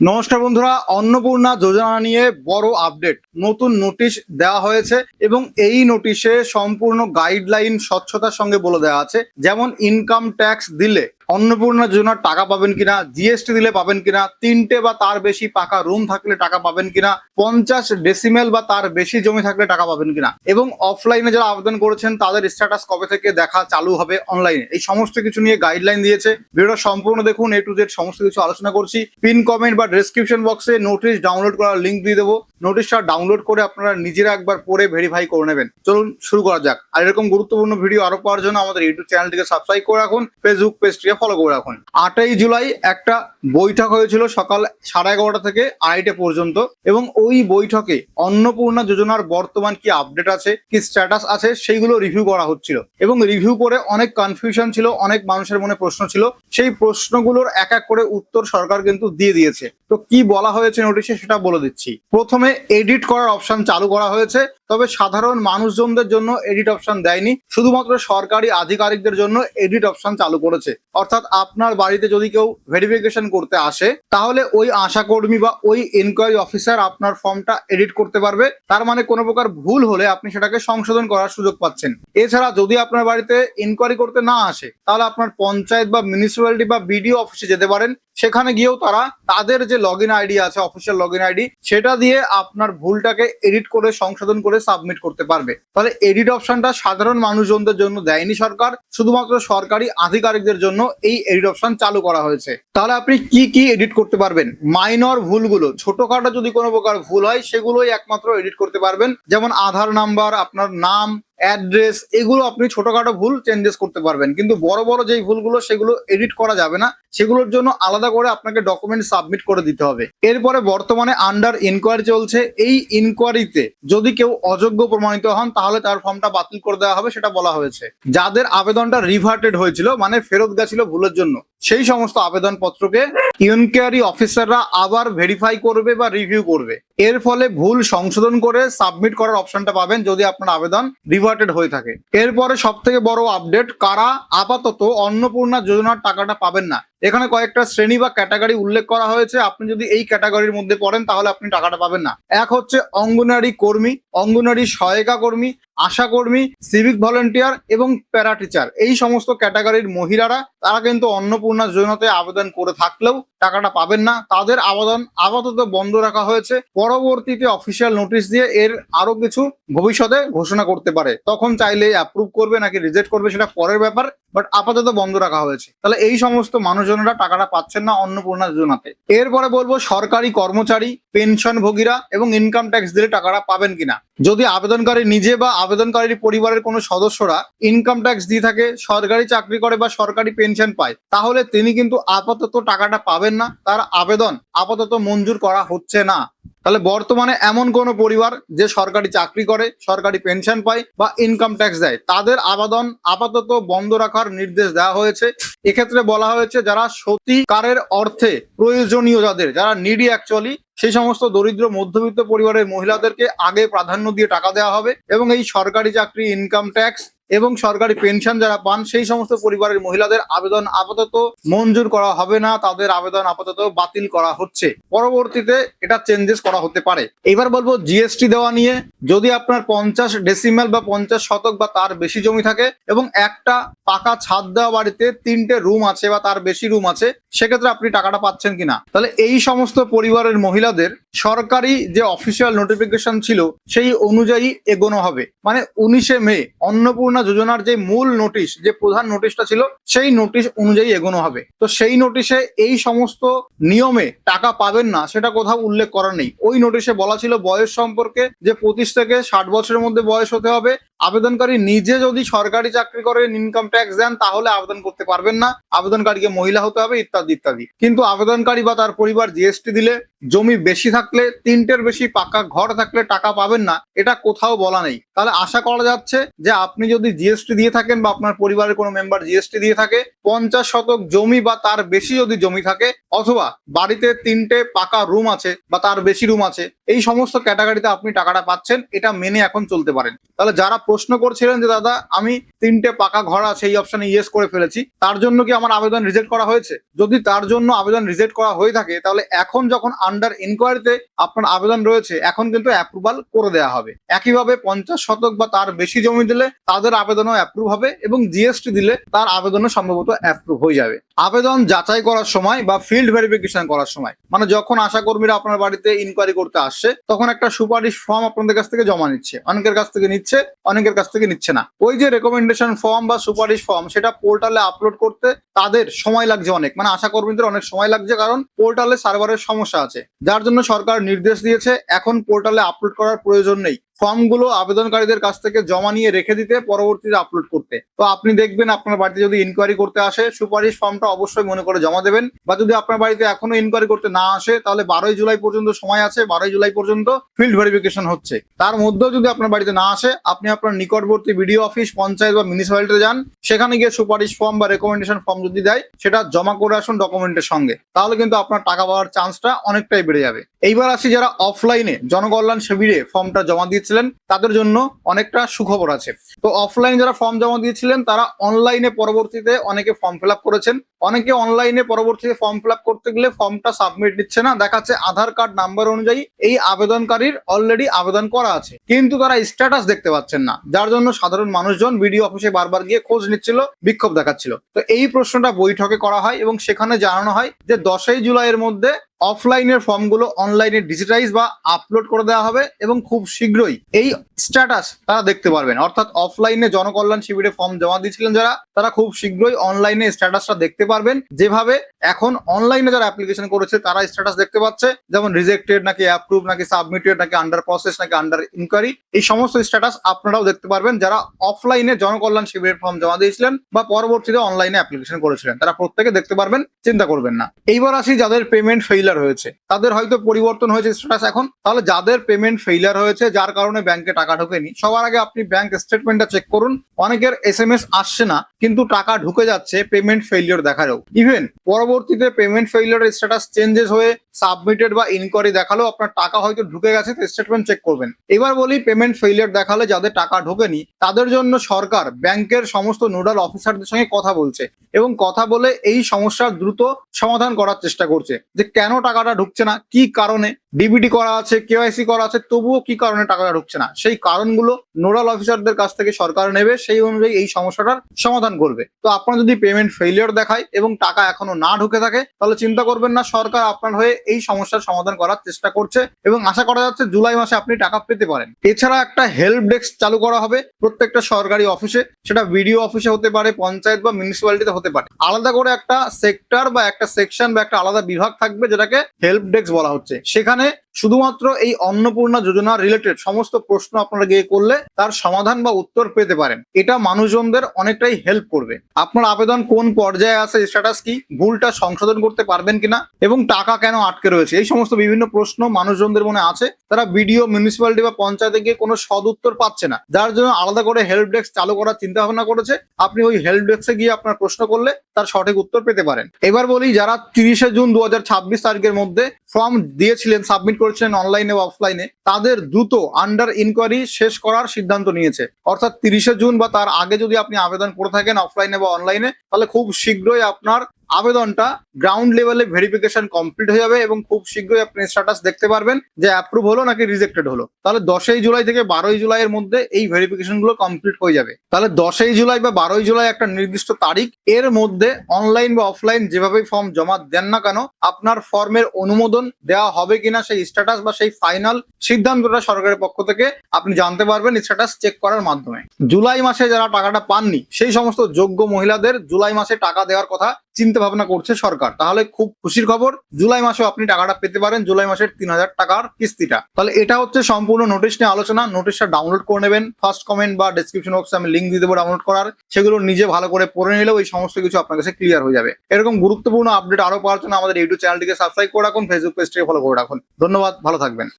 নমস্কার বন্ধুরা, অন্নপূর্ণা যোজনা নিয়ে বড় আপডেট। নতুন নোটিশ দেওয়া হয়েছে এবং এই নোটিশে সম্পূর্ণ গাইডলাইন স্বচ্ছতার সঙ্গে বলে দেওয়া আছে। যেমন ইনকাম ট্যাক্স দিলে অন্নপূর্ণা যোজনার টাকা পাবেন কিনা, জিএসটি দিলে পাবেন কিনা, 3টে বা তার বেশি পাকা রুম থাকলে টাকা পাবেন কিনা, 50 ডেসিমেল বা তার বেশি জমি থাকলে টাকা পাবেন কিনা, এবং অফলাইনে যারা আবেদন করেছেন তাদের স্ট্যাটাস কবে থেকে দেখা চালু হবে অনলাইনে, এই সমস্ত কিছু নিয়ে গাইডলাইন দিয়েছে। ভিডিওটা সম্পূর্ণ দেখুন, A to Z সমস্ত কিছু আলোচনা করছি। পিন কমেন্ট বা ডেসক্রিপশন বক্সে নোটিশ ডাউনলোড করার লিঙ্ক দিয়ে দেবো। নোটিশটা ডাউনলোড করে আপনারা নিজেরা একবার পড়ে ভেরিফাই করে নেবেন। চলুন শুরু করা যাক। আর এরকম গুরুত্বপূর্ণ ভিডিও আরো পাওয়ার জন্য আমাদের ইউটিউব চ্যানেলটিকে সাবস্ক্রাইব করে রাখুন, ফেসবুক পেজটিকে ফলো করে রাখুন। 8ই জুলাই একটা বৈঠক হয়েছিল সকাল 11:30 থেকে 2:30 পর্যন্ত, এবং ওই বৈঠকে অন্নপূর্ণা যোজনার বর্তমান কি আপডেট আছে, কি স্ট্যাটাস আছে, সেইগুলো রিভিউ করা হচ্ছিল। এবং রিভিউ করে অনেক কনফিউশন ছিল, অনেক মানুষের মনে প্রশ্ন ছিল। সেই প্রশ্নগুলোর এক এক করে উত্তর সরকার কিন্তু দিয়ে দিয়েছে। তো কি বলা হয়েছে নোটিশে সেটা বলে দিচ্ছি। প্রথমে এডিট করার অপশন চালু করা হয়েছে, তবে সাধারণ মানুষজনদের জন্য এডিট অপশন দেয়নি, শুধুমাত্র সরকারি আধিকারিকদের জন্য এডিট অপশন চালু করেছে। অর্থাৎ আপনার বাড়িতে যদি কেউ ভেরিফিকেশন করতে আসে, তাহলে ওই আশাকর্মী বা ওই এনকোয়ারি অফিসার আপনার ফর্মটা এডিট করতে পারবে। তার মানে কোনো প্রকার ভুল হলে আপনি সেটাকে সংশোধন করার সুযোগ পাচ্ছেন। এছাড়া যদি আপনার বাড়িতে ইনকোয়ারি করতে না আসে, তাহলে আপনার পঞ্চায়েত বা মিউনিসিপ্যালিটি বা বিডিও অফিসে যেতে পারেন। সেখানে গিয়েও তারা তাদের যে লগইন আইডি আছে, অফিসিয়াল লগইন আইডি, সেটা দিয়ে আপনার ভুলটাকে এডিট করে সংশোধন করে সাবমিট করতে পারবে। তাহলে এডিট অপশনটা সাধারণ মানুষজনদের জন্য দেয়নি সরকার, শুধুমাত্র সরকারি আধিকারিকদের জন্য এই এডিট অপশন চালু করা হয়েছে। তাহলে আপনি কি কি এডিট করতে পারবেন? মাইনর ভুলগুলো, ছোটখাটো যদি কোনো প্রকার ভুল হয় সেগুলোই একমাত্র এডিট করতে পারবেন। যেমন আধার নাম্বার, আপনার নাম, অ্যাড্রেস, এগুলো আপনি ছোটখাটো ভুল চেঞ্জেস করতে পারবেন। কিন্তু বড় বড় যেই ভুলগুলো সেগুলো এডিট করা যাবে না, সেগুলোর জন্য আলাদা করে আপনাকে ডকুমেন্ট সাবমিট করে দিতে হবে। এরপরে বর্তমানে আন্ডার ইনকোয়ারি চলছে। এই ইনকোয়ারিতে যদি কেউ অযোগ্য প্রমাণিত হন, তাহলে তার ফর্মটা বাতিল করে দেওয়া হবে, সেটা বলা হয়েছে। যাদের আবেদনটা রিভার্টেড হয়েছিল, মানে ফেরত গেছিল ভুলের জন্য, সেই সমস্ত আবেদনপত্রকে ইনকোয়ারি অফিসাররা আবার ভেরিফাই করবে বা রিভিউ করবে। এর ফলে ভুল সংশোধন করে সাবমিট করার অপশনটা পাবেন যদি আপনার আবেদন রিভার্টেড হয়ে থাকে। এরপরে সব থেকে বড় আপডেট, কারা আপাতত অন্নপূর্ণা যোজনার টাকাটা পাবেন না। এখানে কয়েকটা শ্রেণী বা ক্যাটাগরি উল্লেখ করা হয়েছে। আপনি যদি এই ক্যাটাগরির মধ্যে পড়েন তাহলে আপনি টাকাটা পাবেন না। এক হচ্ছে অঙ্গনারী কর্মী, অঙ্গনারী সহায়িকা কর্মী, আশা কর্মী, সিভিক ভলেন্টিয়ার এবং প্যারা টিচার। এই সমস্ত ক্যাটাগরির মহিলারা, তারা কিন্তু অন্নপূর্ণা যোজনাতে আবেদন করে থাকলেও টাকাটা পাবেন না। তাদের আবেদন আপাতত বন্ধ রাখা হয়েছে। পরবর্তীতে অফিসিয়াল নোটিশ দিয়ে এর আরো কিছু ভবিষ্যতে ঘোষণা করতে পারে, তখন চাইলে অ্যাপ্রুভ করবে নাকি রিজেক্ট করবে সেটা পরের ব্যাপার, বাট আপাতত বন্ধ রাখা হয়েছে। তাহলে এই সমস্ত মানুষজনেরা টাকাটা পাচ্ছেন না অন্নপূর্ণা যোজনাতে। এরপরে বলবো সরকারি কর্মচারী, পেনশনভোগীরা এবং ইনকাম ট্যাক্স দিলে টাকাটা পাবেন কিনা। যদি আবেদনকারী নিজে বা আবেদনকারীর পরিবারের কোনো সদস্যরা ইনকাম ট্যাক্স দিয়ে থাকে, সরকারি চাকরি করে বা সরকারি পেনশন পায়, তাহলে তিনি কিন্তু আপাতত টাকাটা পাবেন না। তার আবেদন আপাতত মঞ্জুর করা হচ্ছে না। তাহলে বর্তমানে এমন কোন পরিবার যে সরকারি চাকরি করে, সরকারি পেনশন পায় বা ইনকাম ট্যাক্স দেয়, তাদের আবেদন আপাতত বন্ধ রাখার নির্দেশ দেওয়া হয়েছে। এক্ষেত্রে বলা হয়েছে যারা সত্যিকারের অর্থে প্রয়োজনীয়, যারা নিডি অ্যাকচুয়ালি, সেই সমস্ত দরিদ্র মধ্যবিত্ত পরিবারের মহিলাদেরকে আগে প্রাধান্য দিয়ে টাকা দেওয়া হবে। এবং এই সরকারি চাকরি, ইনকাম ট্যাক্স এবং সরকারি পেনশন যারা পান, সেই সমস্ত পরিবারের মহিলাদের আবেদন আপাতত মঞ্জুর করা হবে না, তাদের আবেদন আপাতত বাতিল করা হচ্ছে। পরবর্তীতে এটা চেঞ্জেস করা হতে পারে। এবার বলবো জিএসটি দেওয়া নিয়ে। যদি আপনার 50 ডেসিমেল বা 50 শতক বা তার বেশি জমি থাকে এবং একটা পাকা ছাদ দেওয়া বাড়িতে 3টে রুম আছে বা তার বেশি রুম আছে, সেক্ষেত্রে আপনি টাকাটা পাচ্ছেন কিনা। তাহলে এই সমস্ত পরিবারের মহিলাদের সরকারি যে অফিসিয়াল নোটিফিকেশন ছিল সেই অনুযায়ী এগোনো হবে। মানে 19শে মে অন্নপূর্ণা যোজনার যে মূল নোটিশ, যে প্রধান নোটিশটা ছিল, সেই নোটিশ অনুযায়ী এগোনো হবে। তো সেই নোটিশে এই সমস্ত নিয়মে টাকা পাবেন না সেটা কোথাও উল্লেখ করা নেই। ওই নোটিশে বলা ছিল বয়স সম্পর্কে, যে 25 থেকে 60 বছরের মধ্যে বয়স হতে হবে। আবেদনকারী নিজে যদি সরকারি চাকরি করেন, ইনকাম ট্যাক্স দেন, তাহলে আবেদন করতে পারবেন না। আবেদনকারীকে মহিলা হতে হবে, ইত্যাদি ইত্যাদি। কিন্তু আবেদনকারী বা তার পরিবার জিএসটি দিলে, জমি বেশি থাকলে, 3টের বেশি পাকা ঘর থাকলে টাকা পাবেন না, এটা কোথাও বলা নেই। তাহলে আশা করা যাচ্ছে যে আপনি যদি জিএসটি দিয়ে থাকেন বা আপনার পরিবারের কোনো মেম্বার জিএসটি দিয়ে থাকে, 50 শতক জমি বা তার বেশি যদি জমি থাকে, অথবা বাড়িতে 3টে পাকা রুম আছে বা তার বেশি রুম আছে, এই সমস্ত ক্যাটাগরিতে আপনি টাকাটা পাচ্ছেন, এটা মেনে এখন চলতে পারেন। তাহলে যারা প্রশ্ন করছিলেন যে দাদা আমি 3টে পাকা ঘর আছে এই অপশনে ইয়েস করে ফেলেছি, তার জন্য কি আমার আবেদন রিজেক্ট করা হয়েছে? যদি তার জন্য আবেদন রিজেক্ট করা হয়ে থাকে তাহলে এখন যখন আন্ডার ইনকোয়ারিতে আপনার আবেদন রয়েছে এখন কিন্তু অ্যাপ্রুভাল করে দেওয়া হবে। একইভাবে 50 শতক বা তার বেশি জমি দিলে তাদের আবেদনও অ্যাপ্রুভ হবে এবং জিএসটি দিলে তার আবেদনও সম্ভবত অ্যাপ্রুভ হয়ে যাবে। আবেদন যাচাই করার সময় বা ফিল্ড ভেরিফিকেশন করার সময়, মানে যখন আশাকর্মীরা আপনার বাড়িতে ইনকোয়ারি করতে আসছে তখন একটা সুপারিশ ফর্ম আপনাদের কাছ থেকে জমা নিচ্ছে, অনেকের কাছ থেকে নিচ্ছে, অনেকের কাছ থেকে নিচ্ছে না। ওই যে রেকমেন্ডেশন ফর্ম বা সুপারিশ ফর্ম সেটা পোর্টালে আপলোড করতে তাদের সময় লাগছে অনেক, মানে আশাকর্মীদের অনেক সময় লাগছে, কারণ পোর্টালে সার্ভারের সমস্যা আছে, যার জন্য সরকার নির্দেশ দিয়েছে এখন পোর্টালে আপলোড করার প্রয়োজন নেই। ফর্মগুলো আবেদনকারীদের কাছ থেকে জমা নিয়ে রেখে দিতে, পরবর্তীতে আপলোড করতে। তো আপনি দেখবেন আপনার বাড়িতে যদি ইনকোয়ারি করতে আসে সুপারিশ ফর্মটা অবশ্যই মনে করে জমা দেবেন, বা যদি আপনার বাড়িতে এখনো ইনকোয়ারি করতে না আসে তাহলে 12ই জুলাই পর্যন্ত সময় আছে, 12ই জুলাই পর্যন্ত ফিল্ড ভেরিফিকেশন হচ্ছে। তার মধ্যেও যদি আপনার বাড়িতে না আসে আপনি আপনার নিকটবর্তী বিডিও অফিস, পঞ্চায়েত বা মিউনিসিপ্যালিটিতে যান, সেখানে গিয়ে সুপারিশ ফর্ম বা রেকমেন্ডেশন ফর্ম যদি দেয় সেটা জমা করে আসুন ডকুমেন্টের সঙ্গে, তাহলে কিন্তু আপনার টাকা পাওয়ার চান্সটা অনেকটাই বেড়ে যাবে। এইবার আসি যারা অফলাইনে জনকল্যাণ শিবিরে ফর্মটা জমা দিয়েছিলেন তাদের জন্য অনেকটা সুখবর আছে। তো অফলাইনে যারা ফর্ম জমা দিয়েছিলেন তারা অনলাইনে পরবর্তীতে অনেকে ফর্ম ফিল আপ করেছেন, অনেকে অনলাইনে পরবর্তীতে ফর্ম ফিল আপ করতে গেলে ফর্মটা সাবমিট দিচ্ছে না, দেখাচ্ছে আধার কার্ড নাম্বার অনুযায়ী এই আবেদনকারীর অলরেডি আবেদন করা আছে, কিন্তু তারা স্ট্যাটাস দেখতে পাচ্ছেন না, যার জন্য সাধারণ মানুষজন বিডিও অফিসে বারবার গিয়ে খোঁজ নিচ্ছিল, বিক্ষোভ দেখাচ্ছিল। তো এই প্রশ্নটা বৈঠকে করা হয় এবং সেখানে জানানো হয় যে 10ই জুলাইয়ের মধ্যে অফলাইনের ফর্মগুলো অনলাইনে ডিজিটাইজ বা আপলোড করে দেওয়া হবে এবং খুব শীঘ্রই এই স্ট্যাটাস তারা দেখতে পারবেন। অর্থাৎ অফলাইনে জনকল্যাণ শিবিরে ফর্ম জমা দিয়েছিলেন যারা, তারা খুব শীঘ্রই অনলাইনে স্ট্যাটাসটা দেখতে পারবেন, যেভাবে এখন অনলাইনে যারা অ্যাপ্লিকেশন করেছে তারা স্ট্যাটাস দেখতে পাচ্ছে, যেমন রিজেক্টেড নাকি অ্যাপ্রুভ নাকি সাবমিটেড নাকি আন্ডার প্রসেস নাকি আন্ডার ইনকোয়ারি, এই সমস্ত স্ট্যাটাস আপনারাও দেখতে পারবেন যারা অফলাইনে জনকল্যাণ শিবিরের ফর্ম জমা দিয়েছিলেন বা পরবর্তীতে অনলাইনে অ্যাপ্লিকেশন করেছিলেন, তারা প্রত্যেকে দেখতে পারবেন, চিন্তা করবেন না। এইবার আসি যাদের পেমেন্ট ফেইলার হয়েছে, তাদের হয়তো পরিবর্তন হয়েছে স্ট্যাটাস এখন। তাহলে যাদের পেমেন্ট ফেইলার হয়েছে, যার কারণে ব্যাংকে টাকা ঢোকেনি, সবার আগে আপনি ব্যাংক স্টেটমেন্টটা চেক করুন। অনেকের এসএমএস আসছে না কিন্তু টাকা ঢুকে যাচ্ছে পেমেন্ট ফেইলিওর দেখালেও, ইভেন পরবর্তীতে পেমেন্ট ফেইলিওরের স্ট্যাটাস চেঞ্জেস হয়ে সাবমিটেড বা ইনকোয়ারি দেখালেও আপনার টাকা হয়তো ঢুকে গেছে, স্টেটমেন্ট চেক করবেন। এবার বলি পেমেন্ট ফেইলিওর দেখালে যাদের টাকা ঢোকেনি তাদের জন্য সরকার ব্যাংকের সমস্ত নোডাল অফিসারদের সঙ্গে কথা বলছে এবং কথা বলে এই সমস্যার দ্রুত সমাধান করার চেষ্টা করছে, যে কেন টাকাটা ঢুকছে না, কি কারণে, ডিবিটি করা আছে, কেওয়াইসি করা আছে, তবুও কি কারণে টাকাটা ঢুকছে না, সেই কারণগুলো নোডাল অফিসারদের কাছ থেকে সরকার নেবে, সেই অনুযায়ী এই সমস্যাটার সমাধান করবে। তো আপনার যদি পেমেন্ট ফেইলিওর দেখায় এবং টাকা এখনো না ঢুকে থাকে তাহলে চিন্তা করবেন না, সরকার আপনার হয়ে এই সমস্যার সমাধান করার চেষ্টা করছে এবং আশা করা যাচ্ছে জুলাই মাসে আপনি টাকা পেতে পারেন। এছাড়া একটা হেল্প ডেস্ক চালু করা হবে প্রত্যেকটা সরকারি অফিসে, সেটা বিডিও অফিসে হতে পারে, পঞ্চায়েত বা মিউনিসিপ্যালিটিতে হতে পারে। আলাদা করে একটা সেক্টর বা একটা সেকশন বা একটা আলাদা বিভাগ থাকবে যেটাকে হেল্প ডেস্ক বলা হচ্ছে। সেখানে শুধুমাত্র এই অন্নপূর্ণা যোজনা রিলেটেড সমস্ত প্রশ্ন আপনারা গিয়ে করলে তার সমাধান বা উত্তর পেতে পারেন। এটা মানুষজনদের অনেকটাই হেল্প করবে। আপনার আবেদন কোন পর্যায়ে আছে, স্ট্যাটাস কি, ভুলটা সংশোধন করতে পারবেন কিনা এবং টাকা কেন আটকে রয়েছে, এই সমস্ত বিভিন্ন প্রশ্ন মানুষজনদের মনে আছে। তারা বিডিও, মিউনিসিপ্যালিটি বা পঞ্চায়েতে গিয়ে কোনো সদ উত্তর পাচ্ছে না, যার জন্য আলাদা করে হেল্প ডেস্ক চালু করার চিন্তা ভাবনা করেছে। আপনি ওই হেল্প ডেস্কে গিয়ে আপনার প্রশ্ন করলে তার সঠিক উত্তর পেতে পারেন। এবার বলি যারা 30শে জুন 2026 তারিখের মধ্যে ফর্ম দিয়েছিলেন, সাবমিট করেছিলেন অনলাইনে বা অফলাইনে, তাদের দ্রুত আন্ডার ইনকোয়ারি শেষ করার সিদ্ধান্ত নিয়েছে। অর্থাৎ 30শে জুন বা তার আগে যদি আপনি আবেদন করে থাকেন অফলাইনে বা অনলাইনে, তাহলে খুব শীঘ্রই আপনার আবেদনটা গ্রাউন্ড লেভেলে ভেরিফিকেশন কমপ্লিট হয়ে যাবে এবং খুব শীঘ্রই আপনি স্ট্যাটাস দেখতে পারবেন যে অ্যাপ্রুভ হলো নাকি রিজেক্টেড হলো। তাহলে 10ই জুলাই থেকে 12ই জুলাইয়ের মধ্যে এই ভেরিফিকেশন গুলো কমপ্লিট হয়ে যাবে। তাহলে 10ই জুলাই বা 12ই জুলাই একটা নির্দিষ্ট তারিখ, এর মধ্যে অনলাইন বা অফলাইন যেভাবেই ফর্ম জমা দেন না কেন আপনার ফর্মের অনুমোদন দেওয়া হবে কিনা সেই স্ট্যাটাস বা সেই ফাইনাল সিদ্ধান্তটা সরকারের পক্ষ থেকে আপনি জানতে পারবেন স্ট্যাটাস চেক করার মাধ্যমে। জুলাই মাসে যারা টাকাটা পাননি সেই সমস্ত যোগ্য মহিলাদের জুলাই মাসে টাকা দেওয়ার কথা চিন্তা ভাবনা করছে সরকার। তাহলে খুব খুশির খবর, জুলাই মাসেও আপনি টাকাটা পেতে পারেন, জুলাই মাসের 3000 টাকার কিস্তিটা। তাহলে এটা হচ্ছে সম্পূর্ণ নোটিশ নিয়ে আলোচনা। নোটিশটা ডাউনলোড করে নেবেন, ফার্স্ট কমেন্ট বা ডেসক্রিপশন বক্সে আমি লিঙ্ক দিয়ে দেবো ডাউনলোড করার, সেগুলো নিজে ভালো করে পড়ে নিলেও এই সমস্ত কিছু আপনার কাছে ক্লিয়ার হয়ে যাবে। এরকম গুরুত্বপূর্ণ আপডেট আরো পাওয়ার জন্য আমাদের ইউটিউব চ্যানেলটিকে সাবস্ক্রাইব করে রাখুন, ফেসবুক পেজটিকে ফলো করে রাখুন। ধন্যবাদ, ভালো থাকবেন।